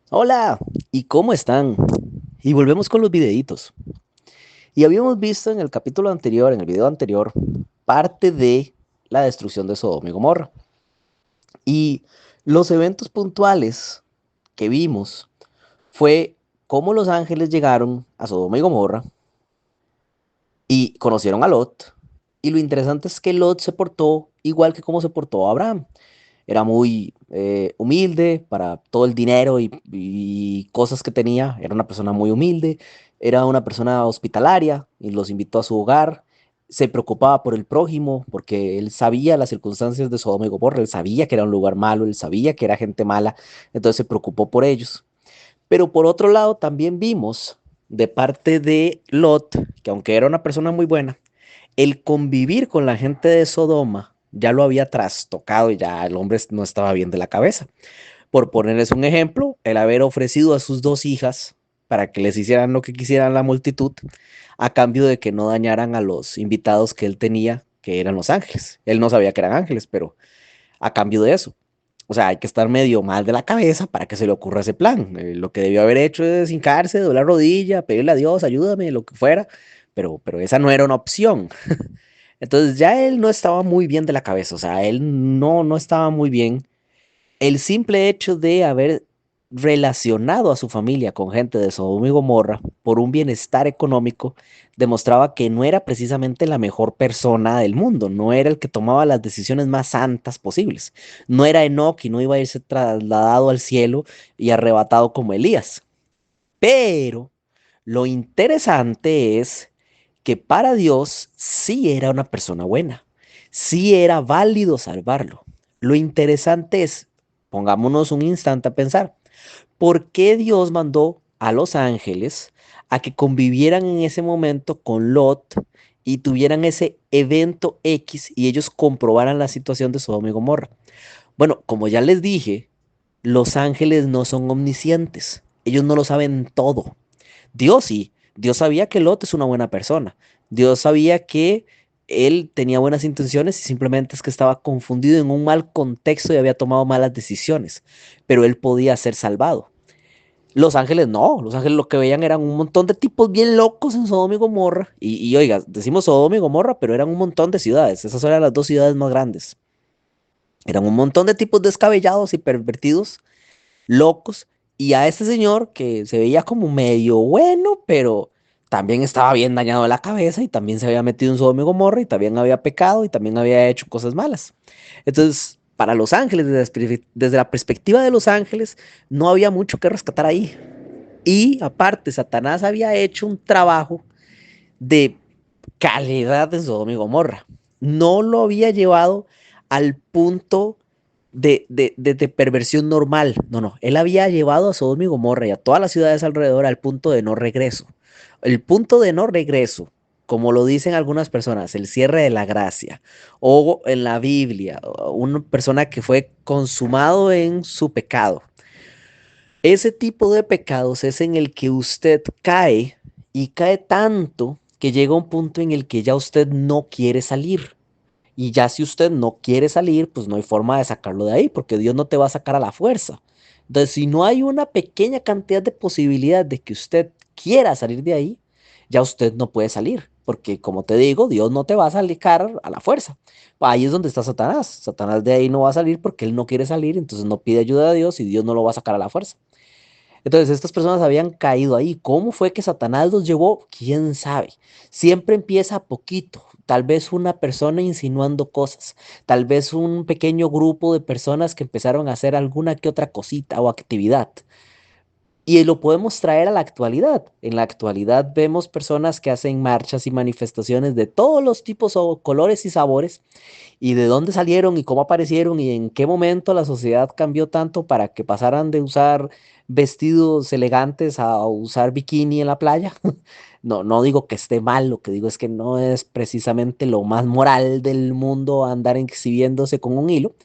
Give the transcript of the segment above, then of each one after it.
Hola, ¿y cómo están? Y volvemos con los videitos. Y habíamos visto en el capítulo anterior, en el video anterior, parte de la destrucción de Sodoma y Gomorra. Y los eventos puntuales que vimos fue cómo los ángeles llegaron a Sodoma y Gomorra y conocieron a Lot. Y lo interesante es que Lot se portó igual que como se portó Abraham. Era muy humilde para todo el dinero y cosas que tenía. Era una persona muy humilde, era una persona hospitalaria y los invitó a su hogar. Se preocupaba por el prójimo porque él sabía las circunstancias de Sodoma y Gomorra, él sabía que era un lugar malo, él sabía que era gente mala, entonces se preocupó por ellos. Pero por otro lado, también vimos de parte de Lot, que aunque era una persona muy buena, el convivir con la gente de Sodoma ya lo había trastocado y ya el hombre no estaba bien de la cabeza. Por ponerles un ejemplo, el haber ofrecido a sus dos hijas para que les hicieran lo que quisieran la multitud, a cambio de que no dañaran a los invitados que él tenía, que eran los ángeles. Él no sabía que eran ángeles, pero a cambio de eso. O sea, hay que estar medio mal de la cabeza para que se le ocurra ese plan. Lo que debió haber hecho es hincarse, doblar rodilla, pedirle a Dios, ayúdame, lo que fuera, pero esa no era una opción. Entonces ya él no estaba muy bien de la cabeza, o sea, él no estaba muy bien. El simple hecho de haber relacionado a su familia con gente de Sodoma y Gomorra por un bienestar económico demostraba que no era precisamente la mejor persona del mundo, no era el que tomaba las decisiones más santas posibles, no era Enoch y no iba a irse trasladado al cielo y arrebatado como Elías. Pero lo interesante es que para Dios sí era una persona buena, sí era válido salvarlo. Lo interesante es, pongámonos un instante a pensar, ¿por qué Dios mandó a los ángeles a que convivieran en ese momento con Lot y tuvieran ese evento X y ellos comprobaran la situación de Sodoma y Gomorra? Bueno, como ya les dije, los ángeles no son omniscientes, ellos no lo saben todo. Dios sí, Dios sabía que Lot es una buena persona. Dios sabía que él tenía buenas intenciones y simplemente es que estaba confundido en un mal contexto y había tomado malas decisiones, pero él podía ser salvado. Los ángeles no, los ángeles lo que veían eran un montón de tipos bien locos en Sodoma y Gomorra. Y oiga, decimos Sodoma y Gomorra, pero eran un montón de ciudades. Esas eran las dos ciudades más grandes. Eran un montón de tipos descabellados y pervertidos locos, y a este señor que se veía como medio bueno, pero también estaba bien dañado de la cabeza y también se había metido en Sodoma y Gomorra y también había pecado y también había hecho cosas malas. Entonces, para los ángeles, desde la perspectiva de los ángeles, no había mucho que rescatar ahí. Y aparte, Satanás había hecho un trabajo de calidad en Sodoma y Gomorra. No lo había llevado al punto de perversión normal. No, no. Él había llevado a Sodoma y Gomorra y a todas las ciudades alrededor al punto de no regreso. El punto de no regreso, como lo dicen algunas personas, el cierre de la gracia, o en la Biblia, una persona que fue consumado en su pecado. Ese tipo de pecados es en el que usted cae y cae tanto que llega un punto en el que ya usted no quiere salir. Y ya si usted no quiere salir, pues no hay forma de sacarlo de ahí, porque Dios no te va a sacar a la fuerza. Entonces, si no hay una pequeña cantidad de posibilidad de que usted quiera salir de ahí, ya usted no puede salir, porque como te digo, Dios no te va a sacar a la fuerza. Ahí es donde está Satanás. Satanás de ahí no va a salir porque él no quiere salir, entonces no pide ayuda a Dios y Dios no lo va a sacar a la fuerza. Entonces, estas personas habían caído ahí. ¿Cómo fue que Satanás los llevó? ¿Quién sabe? Siempre empieza a poquito. Tal vez una persona insinuando cosas, tal vez un pequeño grupo de personas que empezaron a hacer alguna que otra cosita o actividad. Y lo podemos traer a la actualidad. En la actualidad vemos personas que hacen marchas y manifestaciones de todos los tipos o colores y sabores y de dónde salieron y cómo aparecieron y en qué momento la sociedad cambió tanto para que pasaran de usar vestidos elegantes a usar bikini en la playa. No, no digo que esté mal, lo que digo es que no es precisamente lo más moral del mundo andar exhibiéndose con un hilo,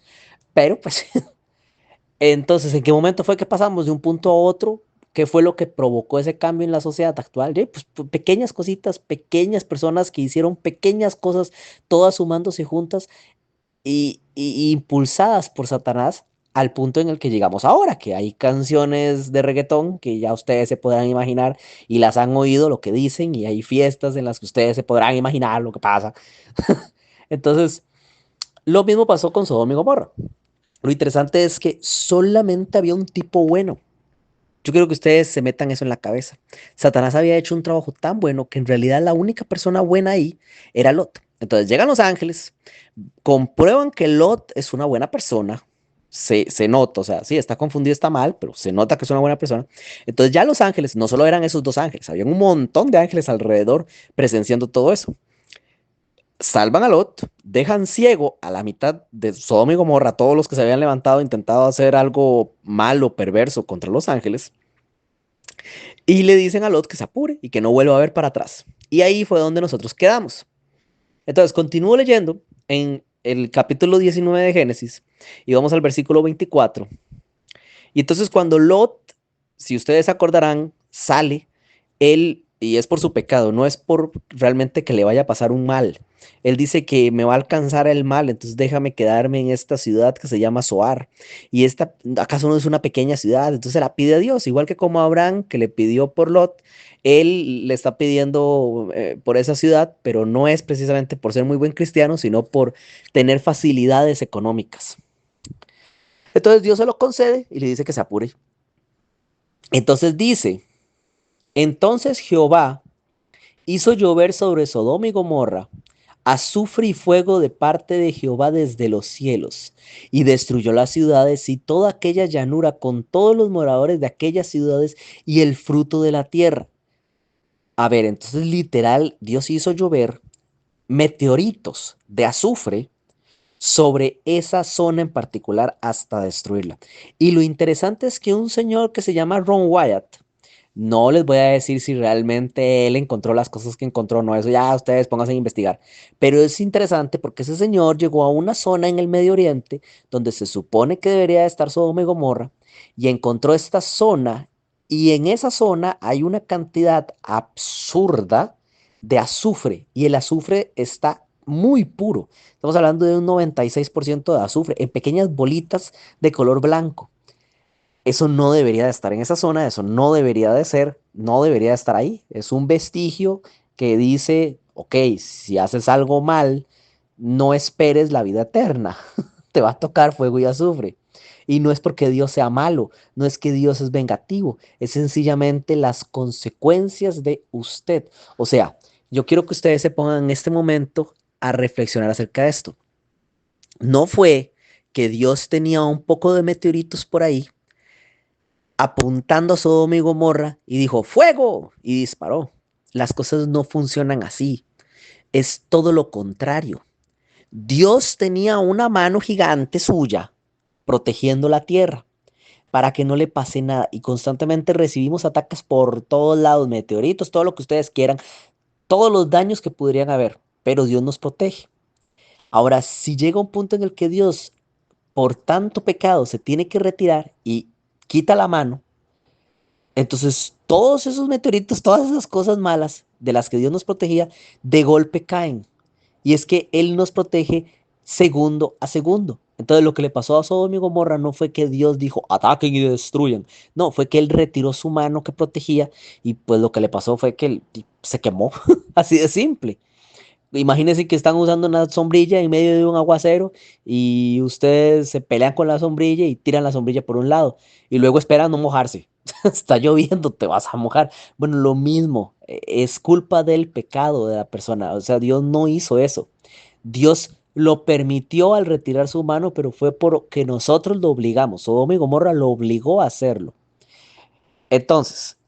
pero pues entonces, ¿en qué momento fue que pasamos de un punto a otro? ¿Qué fue lo que provocó ese cambio en la sociedad actual? Pues pequeñas cositas, pequeñas personas que hicieron pequeñas cosas, todas sumándose juntas y impulsadas por Satanás, al punto en el que llegamos ahora, que hay canciones de reggaetón que ya ustedes se podrán imaginar y las han oído lo que dicen y hay fiestas en las que ustedes se podrán imaginar lo que pasa. Entonces, lo mismo pasó con Sodoma y Gomorra. Lo interesante es que solamente había un tipo bueno. Yo quiero que ustedes se metan eso en la cabeza. Satanás había hecho un trabajo tan bueno que en realidad la única persona buena ahí era Lot. Entonces llegan los ángeles, comprueban que Lot es una buena persona. Se nota, o sea, sí, está confundido, está mal, pero se nota que es una buena persona. Entonces ya los ángeles, no solo eran esos dos ángeles, había un montón de ángeles alrededor presenciando todo eso. Salvan a Lot, dejan ciego a la mitad de Sodoma y Gomorra, todos los que se habían levantado, intentado hacer algo malo, perverso contra los ángeles, y le dicen a Lot que se apure y que no vuelva a ver para atrás. Y ahí fue donde nosotros quedamos. Entonces, continúo leyendo en el capítulo 19 de Génesis y vamos al versículo 24. Y entonces cuando Lot, si ustedes acordarán, sale, él, y es por su pecado, no es por realmente que le vaya a pasar un mal. Él dice que me va a alcanzar el mal, entonces déjame quedarme en esta ciudad que se llama Zoar. Y esta, ¿acaso no es una pequeña ciudad? Entonces la pide a Dios, igual que como Abraham, que le pidió por Lot, él le está pidiendo por esa ciudad, pero no es precisamente por ser muy buen cristiano, sino por tener facilidades económicas. Entonces Dios se lo concede y le dice que se apure. Entonces dice, entonces Jehová hizo llover sobre Sodoma y Gomorra azufre y fuego de parte de Jehová desde los cielos, y destruyó las ciudades y toda aquella llanura con todos los moradores de aquellas ciudades y el fruto de la tierra. A ver, entonces literal, Dios hizo llover meteoritos de azufre sobre esa zona en particular hasta destruirla. Y lo interesante es que un señor que se llama Ron Wyatt, no les voy a decir si realmente él encontró las cosas que encontró, no, eso ya ustedes pónganse a investigar, pero es interesante porque ese señor llegó a una zona en el Medio Oriente donde se supone que debería estar Sodoma y Gomorra y encontró esta zona y en esa zona hay una cantidad absurda de azufre y el azufre está muy puro. Estamos hablando de un 96% de azufre en pequeñas bolitas de color blanco. Eso no debería de estar en esa zona, eso no debería de ser, no debería de estar ahí. Es un vestigio que dice, ok, si haces algo mal, no esperes la vida eterna, te va a tocar fuego y azufre. Y no es porque Dios sea malo, no es que Dios es vengativo, es sencillamente las consecuencias de usted. O sea, yo quiero que ustedes se pongan en este momento a reflexionar acerca de esto. No fue que Dios tenía un poco de meteoritos por ahí apuntando a Sodoma y Gomorra y dijo fuego y disparó. Las cosas no funcionan así. Es todo lo contrario. Dios tenía una mano gigante suya protegiendo la tierra para que no le pase nada y constantemente recibimos ataques por todos lados, meteoritos, todo lo que ustedes quieran, todos los daños que podrían haber, pero Dios nos protege. Ahora, si llega un punto en el que Dios, por tanto pecado, se tiene que retirar y quita la mano, entonces todos esos meteoritos, todas esas cosas malas de las que Dios nos protegía, de golpe caen. Y es que Él nos protege segundo a segundo. Entonces lo que le pasó a Sodoma y Gomorra no fue que Dios dijo ataquen y destruyan. No, fue que Él retiró su mano que protegía y pues lo que le pasó fue que él se quemó. Así de simple. Imagínense que están usando una sombrilla en medio de un aguacero y ustedes se pelean con la sombrilla y tiran la sombrilla por un lado y luego esperan no mojarse. Está lloviendo, te vas a mojar. Bueno, lo mismo, es culpa del pecado de la persona. O sea, Dios no hizo eso. Dios lo permitió al retirar su mano, pero fue porque nosotros lo obligamos. Sodoma y Gomorra lo obligó a hacerlo. Entonces,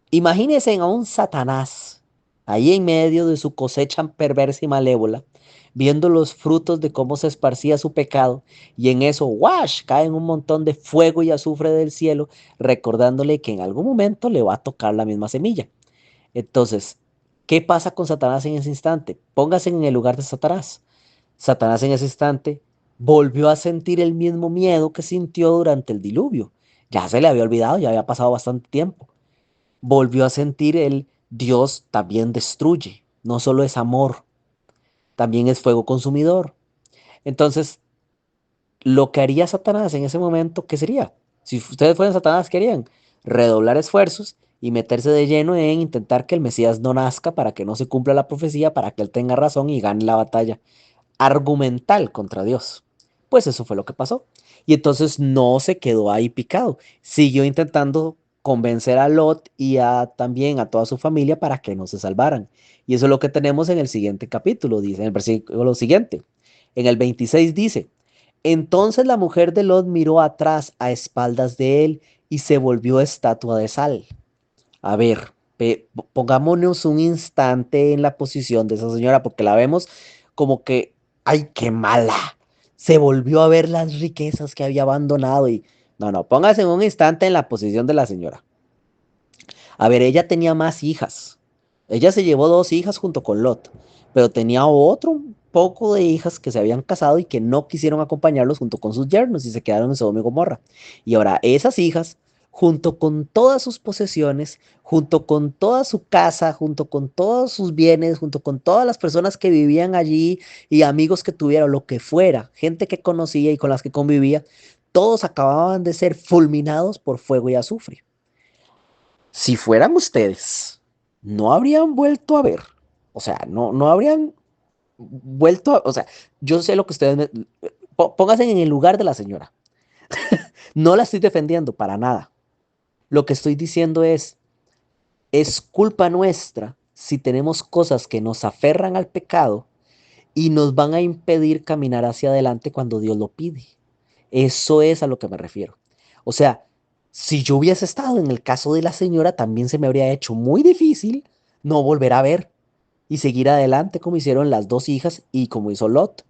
imagínense a un Satanás ahí en medio de su cosecha perversa y malévola, viendo los frutos de cómo se esparcía su pecado, y en eso, ¡wash!, caen un montón de fuego y azufre del cielo, recordándole que en algún momento le va a tocar la misma semilla. Entonces, ¿qué pasa con Satanás en ese instante? Póngase en el lugar de Satanás. Satanás en ese instante volvió a sentir el mismo miedo que sintió durante el diluvio. Ya se le había olvidado, ya había pasado bastante tiempo. Volvió a sentir el Dios también destruye, no solo es amor, también es fuego consumidor. Entonces, Lo que haría Satanás en ese momento, ¿qué sería? Si ustedes fueran Satanás, ¿qué harían? Redoblar esfuerzos y meterse de lleno en intentar que el Mesías no nazca para que no se cumpla la profecía, para que él tenga razón y gane la batalla argumental contra Dios. Pues eso fue lo que pasó. Y entonces no se quedó ahí picado. Siguió intentando convencer a Lot y también a toda su familia para que no se salvaran. Y eso es lo que tenemos en el siguiente capítulo, dice en el versículo siguiente. En el 26 dice, entonces la mujer de Lot miró atrás a espaldas de él y se volvió estatua de sal. A ver, pongámonos un instante en la posición de esa señora, porque la vemos como que, ay, qué mala. Se volvió a ver las riquezas que había abandonado y... No, no, póngase en un instante en la posición de la señora. A ver, ella tenía más hijas. Ella se llevó dos hijas junto con Lot, pero tenía otro poco de hijas que se habían casado y que no quisieron acompañarlos junto con sus yernos y se quedaron en Sodoma y Gomorra. Y ahora esas hijas, junto con todas sus posesiones, junto con toda su casa, junto con todos sus bienes, junto con todas las personas que vivían allí y amigos que tuviera, lo que fuera, gente que conocía y con las que convivía, todos acababan de ser fulminados por fuego y azufre. Si fueran ustedes, no habrían vuelto a ver. O sea, no habrían vuelto a... O sea, yo sé lo que ustedes... Pónganse en el lugar de la señora. No la estoy defendiendo para nada. Lo que estoy diciendo es culpa nuestra si tenemos cosas que nos aferran al pecado y nos van a impedir caminar hacia adelante cuando Dios lo pide. Eso es a lo que me refiero. O sea, si yo hubiese estado en el caso de la señora, también se me habría hecho muy difícil no volver a ver y seguir adelante como hicieron las dos hijas y como hizo Lot.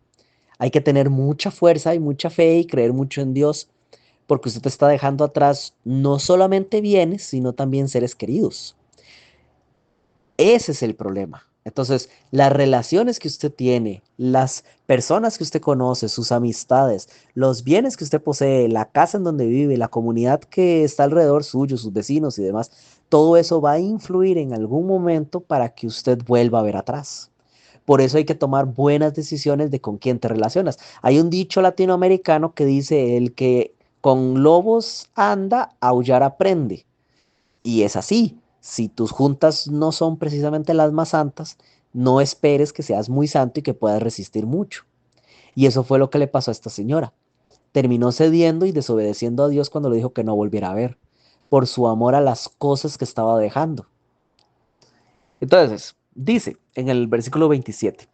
Hay que tener mucha fuerza y mucha fe y creer mucho en Dios, porque usted está dejando atrás no solamente bienes, sino también seres queridos. Ese es el problema. Entonces, las relaciones que usted tiene, las personas que usted conoce, sus amistades, los bienes que usted posee, la casa en donde vive, la comunidad que está alrededor suyo, sus vecinos y demás, todo eso va a influir en algún momento para que usted vuelva a ver atrás. Por eso hay que tomar buenas decisiones de con quién te relacionas. Hay un dicho latinoamericano que dice, el que con lobos anda, aullar aprende. Y es así. Si tus juntas no son precisamente las más santas, no esperes que seas muy santo y que puedas resistir mucho. Y eso fue lo que le pasó a esta señora. Terminó cediendo y desobedeciendo a Dios cuando le dijo que no volviera a ver, por su amor a las cosas que estaba dejando. Entonces, dice en el versículo 27,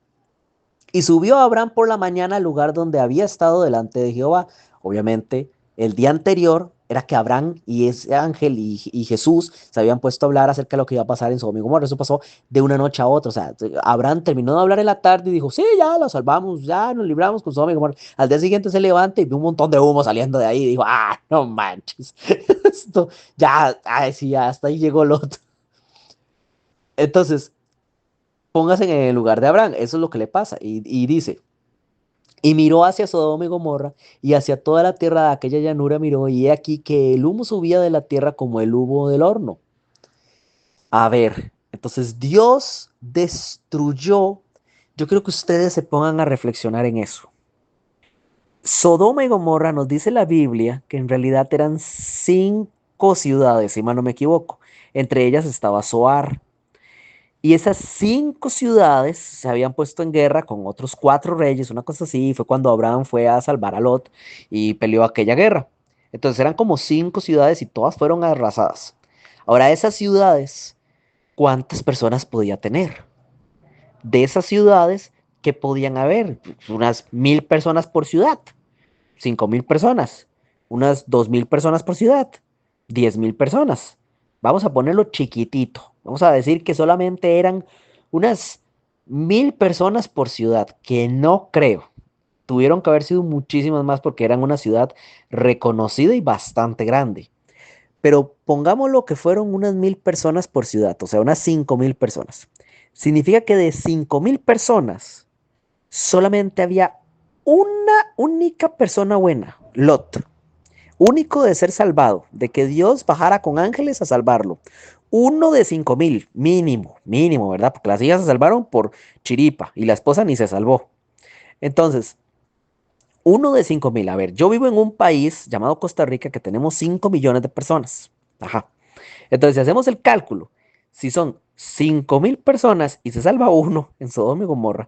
y subió Abraham por la mañana al lugar donde había estado delante de Jehová. Obviamente, el día anterior era que Abraham y ese ángel y Jesús se habían puesto a hablar acerca de lo que iba a pasar en Sodoma y Gomorra. Eso pasó de una noche a otra. O sea, Abraham terminó de hablar en la tarde y dijo, sí, ya la salvamos, ya nos libramos con Sodoma y Gomorra. Al día siguiente se levanta y ve un montón de humo saliendo de ahí y dijo, ah, no manches. Esto ya, ay, sí, ya hasta ahí llegó el otro. Entonces, póngase en el lugar de Abraham. Eso es lo que le pasa. Y dice, y miró hacia Sodoma y Gomorra y hacia toda la tierra de aquella llanura miró, y he aquí que el humo subía de la tierra como el humo del horno. A ver, entonces Dios destruyó. Yo creo que ustedes se pongan a reflexionar en eso. Sodoma y Gomorra nos dice la Biblia que en realidad eran cinco ciudades, si mal no me equivoco. Entre ellas estaba Zoar. Y esas cinco ciudades se habían puesto en guerra con otros cuatro reyes, una cosa así, y fue cuando Abraham fue a salvar a Lot y peleó aquella guerra. Entonces eran como cinco ciudades y todas fueron arrasadas. Ahora, esas ciudades, ¿cuántas personas podía tener? De esas ciudades, ¿qué podían haber? Unas 1000 personas por ciudad, 5000 personas, unas 2000 personas por ciudad, 10.000 personas. Vamos a ponerlo chiquitito. Vamos a decir que solamente eran unas 1000 personas por ciudad, que no creo. Tuvieron que haber sido muchísimas más porque eran una ciudad reconocida y bastante grande. Pero pongámoslo que fueron unas 1000 personas por ciudad, o sea, unas 5000 personas. Significa que de 5000 personas solamente había una única persona buena, Lot. Único de ser salvado, de que Dios bajara con ángeles a salvarlo. Uno de 5000, mínimo, mínimo, ¿verdad? Porque las hijas se salvaron por chiripa y la esposa ni se salvó. Entonces, Uno de 5.000. A ver, yo vivo en un país llamado Costa Rica que tenemos 5 millones de personas. Ajá. Entonces, si hacemos el cálculo, si son 5.000 personas y se salva uno en Sodoma y Gomorra,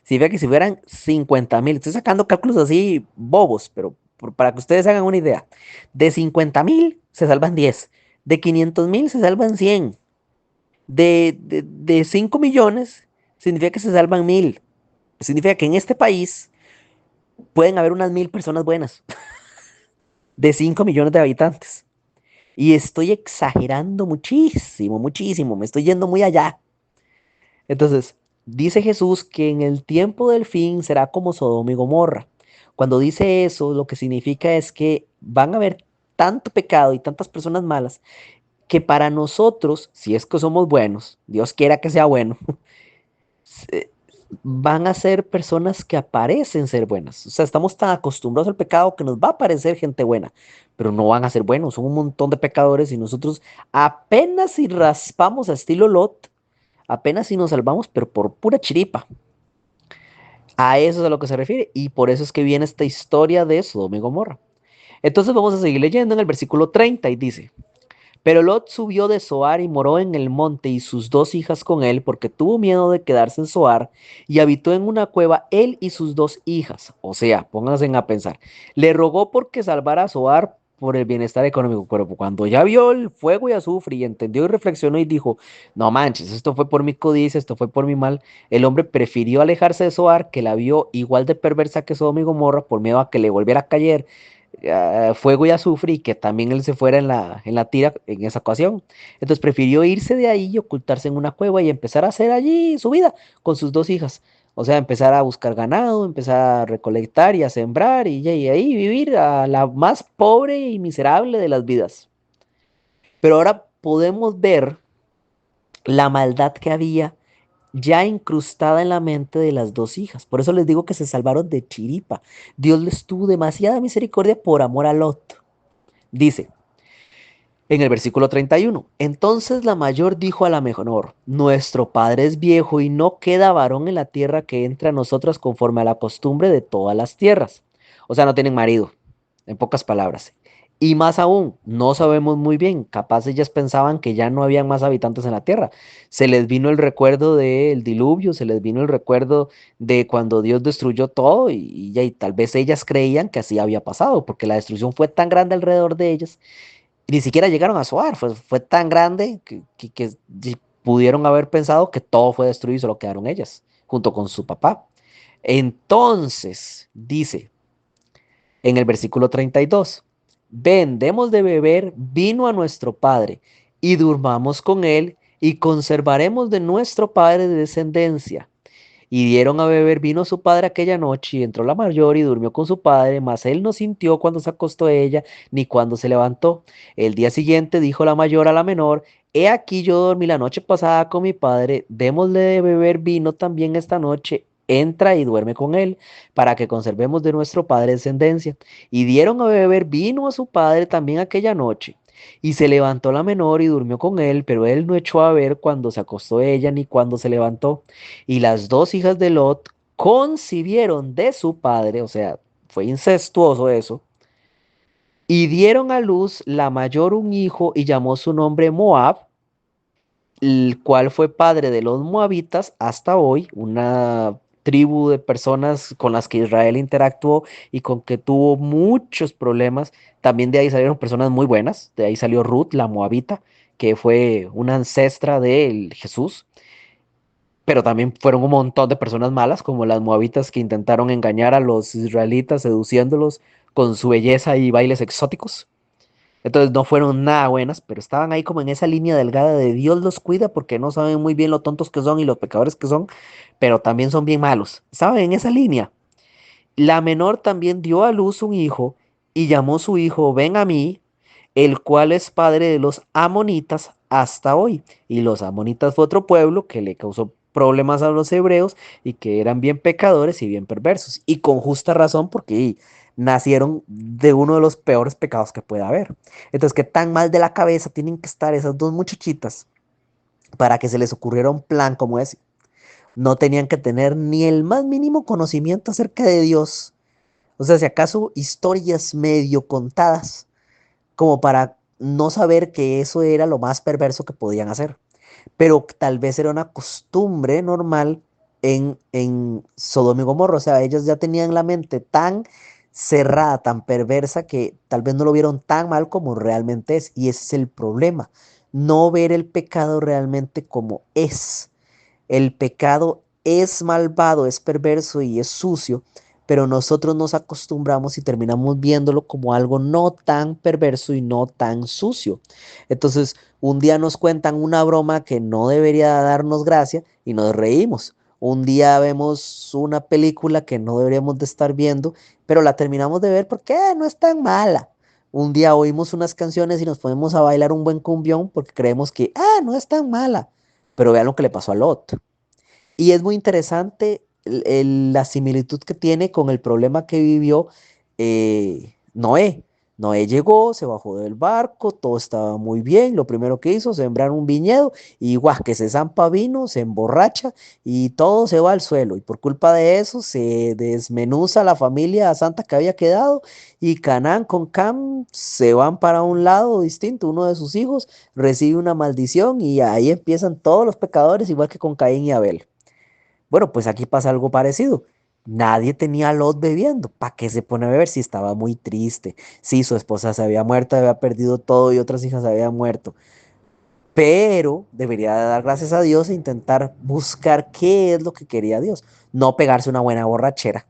significa que si fueran 50.000, estoy sacando cálculos así bobos, pero para que ustedes hagan una idea, de 50.000 se salvan 10, de 500.000 se salvan 100, de 5 millones significa que se salvan 1.000. Significa que en este país pueden haber unas 1.000 personas buenas, de 5 millones de habitantes. Y estoy exagerando muchísimo, muchísimo, me estoy yendo muy allá. Entonces, dice Jesús que en el tiempo del fin será como Sodoma y Gomorra. Cuando dice eso, lo que significa es que van a haber tanto pecado y tantas personas malas que para nosotros, si es que somos buenos, Dios quiera que sea bueno, se- van a ser personas que aparecen ser buenas. O sea, estamos tan acostumbrados al pecado que nos va a parecer gente buena, pero no van a ser buenos. Son un montón de pecadores y nosotros apenas si raspamos a estilo Lot, apenas si nos salvamos, pero por pura chiripa. A eso es a lo que se refiere y por eso es que viene esta historia de Sodoma y Gomorra. Entonces vamos a seguir leyendo en el versículo 30 y dice, pero Lot subió de Zoar y moró en el monte y sus 2 hijas con él, porque tuvo miedo de quedarse en Zoar, y habitó en una cueva él y sus 2 hijas. O sea, pónganse a pensar. Le rogó porque salvara a Zoar por el bienestar económico, pero cuando ya vio el fuego y azufre y entendió y reflexionó y dijo, no manches, esto fue por mi codicia, esto fue por mi mal, el hombre prefirió alejarse de Zoar, que la vio igual de perversa que Sodoma y Gomorra, por miedo a que le volviera a caer fuego y azufre y que también él se fuera en la tira en esa ocasión. Entonces prefirió irse de ahí y ocultarse en una cueva y empezar a hacer allí su vida con sus 2 hijas. O sea, empezar a buscar ganado, empezar a recolectar y a sembrar y ahí vivir a la más pobre y miserable de las vidas. Pero ahora podemos ver la maldad que había ya incrustada en la mente de las 2 hijas. Por eso les digo que se salvaron de chiripa. Dios les tuvo demasiada misericordia por amor a Lot. Dice en el versículo 31, entonces la mayor dijo a la menor, nuestro padre es viejo y no queda varón en la tierra que entre a nosotras conforme a la costumbre de todas las tierras. O sea, no tienen marido, en pocas palabras. Y más aún, no sabemos muy bien, capaz ellas pensaban que ya no habían más habitantes en la tierra. Se les vino el recuerdo del diluvio, se les vino el recuerdo de cuando Dios destruyó todo y tal vez ellas creían que así había pasado, porque la destrucción fue tan grande alrededor de ellas y ni siquiera llegaron a Zoar, fue tan grande que pudieron haber pensado que todo fue destruido y solo quedaron ellas, junto con su papá. Entonces, dice en el versículo 32, ven, demos de beber vino a nuestro padre y durmamos con él y conservaremos de nuestro padre descendencia. Y dieron a beber vino a su padre aquella noche, y entró la mayor y durmió con su padre, mas él no sintió cuando se acostó ella, ni cuando se levantó. El día siguiente dijo la mayor a la menor, he aquí yo dormí la noche pasada con mi padre, démosle de beber vino también esta noche. Entra y duerme con él, para que conservemos de nuestro padre descendencia. Y dieron a beber vino a su padre también aquella noche. Y se levantó la menor y durmió con él, pero él no echó a ver cuando se acostó ella ni cuando se levantó. Y las 2 hijas de Lot concibieron de su padre, o sea, fue incestuoso eso, y dieron a luz la mayor un hijo y llamó su nombre Moab, el cual fue padre de los moabitas hasta hoy, una tribu de personas con las que Israel interactuó y con que tuvo muchos problemas. También de ahí salieron personas muy buenas, de ahí salió Ruth, la moabita, que fue una ancestra de Jesús, pero también fueron un montón de personas malas, como las moabitas que intentaron engañar a los israelitas, seduciéndolos con su belleza y bailes exóticos. Entonces no fueron nada buenas, pero estaban ahí como en esa línea delgada de Dios los cuida porque no saben muy bien lo tontos que son y los pecadores que son, pero también son bien malos. Estaban en esa línea. La menor también dio a luz un hijo y llamó su hijo Ben a mí, el cual es padre de los amonitas hasta hoy. Y los amonitas fue otro pueblo que le causó problemas a los hebreos y que eran bien pecadores y bien perversos. Y con justa razón porque nacieron de uno de los peores pecados que puede haber. Entonces, ¿qué tan mal de la cabeza tienen que estar esas 2 muchachitas para que se les ocurriera un plan como ese? No tenían que tener ni el más mínimo conocimiento acerca de Dios, O sea, si acaso historias medio contadas, como para no saber que eso era lo más perverso que podían hacer. Pero tal vez era una costumbre normal en Sodoma y Gomorra. O sea, ellos ya tenían la mente tan cerrada, tan perversa, que tal vez no lo vieron tan mal como realmente es. Y ese es el problema, no ver el pecado realmente como es. El pecado es malvado, es perverso y es sucio, pero nosotros nos acostumbramos y terminamos viéndolo como algo no tan perverso y no tan sucio. Entonces, un día nos cuentan una broma que no debería darnos gracia y nos reímos. Un día vemos una película que no deberíamos de estar viendo, pero la terminamos de ver porque no es tan mala. Un día oímos unas canciones y nos ponemos a bailar un buen cumbión porque creemos que, no es tan mala. Pero vean lo que le pasó a Lot. Y es muy interesante la similitud que tiene con el problema que vivió Noé. Noé llegó, se bajó del barco, todo estaba muy bien. Lo primero que hizo, sembrar un viñedo y guau, que se zampa vino, se emborracha y todo se va al suelo. Y por culpa de eso se desmenuza la familia santa que había quedado y Canaán con Cam se van para un lado distinto. Uno de sus hijos recibe una maldición y ahí empiezan todos los pecadores, igual que con Caín y Abel. Bueno, pues aquí pasa algo parecido. Nadie tenía a Lot bebiendo. ¿Para qué se pone a beber si estaba muy triste? Sí, su esposa se había muerto, había perdido todo y otras hijas habían muerto. Pero debería de dar gracias a Dios e intentar buscar qué es lo que quería Dios. No pegarse una buena borrachera.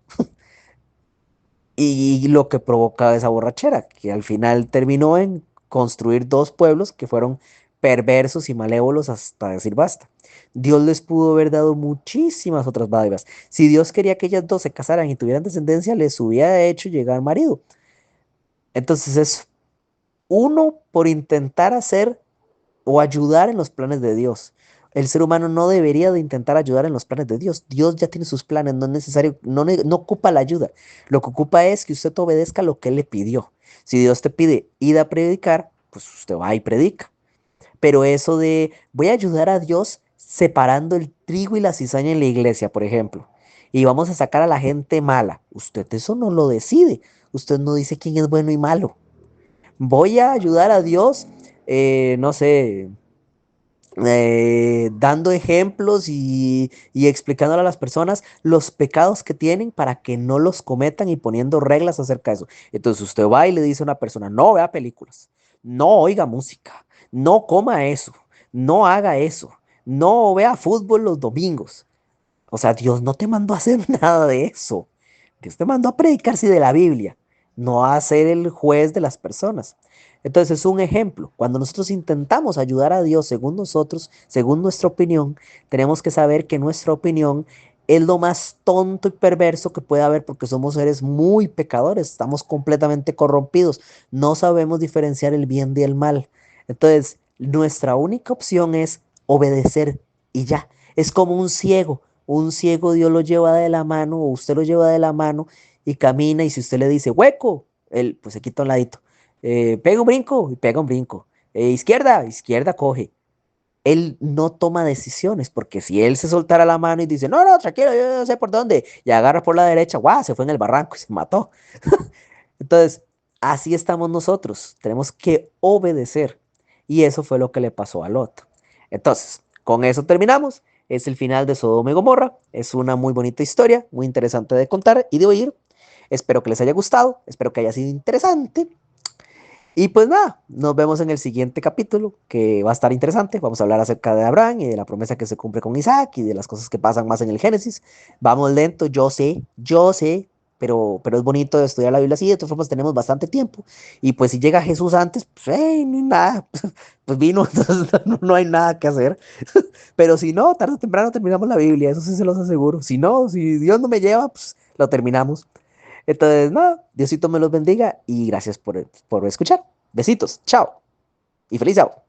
Y lo que provoca esa borrachera, que al final terminó en construir dos pueblos que fueron perversos y malévolos hasta decir basta. Dios les pudo haber dado muchísimas otras dádivas. Si Dios quería que ellas dos se casaran y tuvieran descendencia, les hubiera hecho llegar marido. Entonces es uno por intentar hacer o ayudar en los planes de Dios. El ser humano no debería de intentar ayudar en los planes de Dios. Dios ya tiene sus planes, no es necesario, no ocupa la ayuda. Lo que ocupa es que usted obedezca lo que Él le pidió. Si Dios te pide ir a predicar, pues usted va y predica. Pero eso de voy a ayudar a Dios separando el trigo y la cizaña en la iglesia, por ejemplo, y vamos a sacar a la gente mala. Usted eso no lo decide. Usted no dice quién es bueno y malo. Voy a ayudar a Dios, no sé, dando ejemplos y explicándole a las personas los pecados que tienen para que no los cometan y poniendo reglas acerca de eso. Entonces usted va y le dice a una persona, no vea películas, no oiga música, no coma eso, no haga eso, no vea fútbol los domingos. O sea, Dios no te mandó a hacer nada de eso. Dios te mandó a predicar sí de la Biblia, no a ser el juez de las personas. Entonces es un ejemplo. Cuando nosotros intentamos ayudar a Dios según nosotros, según nuestra opinión, tenemos que saber que nuestra opinión es lo más tonto y perverso que puede haber porque somos seres muy pecadores, estamos completamente corrompidos, no sabemos diferenciar el bien del mal. Entonces, nuestra única opción es obedecer y ya. Es como un ciego. Un ciego Dios lo lleva de la mano o usted lo lleva de la mano y camina y si usted le dice hueco, él pues se quita un ladito. Pega un brinco y pega un brinco. Izquierda, izquierda coge. Él no toma decisiones porque si él se soltara la mano y dice, no, no, tranquilo, yo no sé por dónde, y agarra por la derecha, guau, se fue en el barranco y se mató. Entonces, así estamos nosotros. Tenemos que obedecer. Y eso fue lo que le pasó a Lot. Entonces, con eso terminamos. Es el final de Sodoma y Gomorra. Es una muy bonita historia, muy interesante de contar y de oír. Espero que les haya gustado. Espero que haya sido interesante. Y pues nada, nos vemos en el siguiente capítulo, que va a estar interesante. Vamos a hablar acerca de Abraham y de la promesa que se cumple con Isaac y de las cosas que pasan más en el Génesis. Vamos lento, yo sé, pero es bonito estudiar la Biblia así. De todas formas, tenemos bastante tiempo. Y pues si llega Jesús antes, pues ni nada, pues vino, entonces no hay nada que hacer. Pero si no, tarde o temprano terminamos la Biblia, eso sí se los aseguro. Si no, si Dios no me lleva, pues lo terminamos. Entonces, no, Diosito me los bendiga y gracias por escuchar. Besitos, chao y feliz sábado.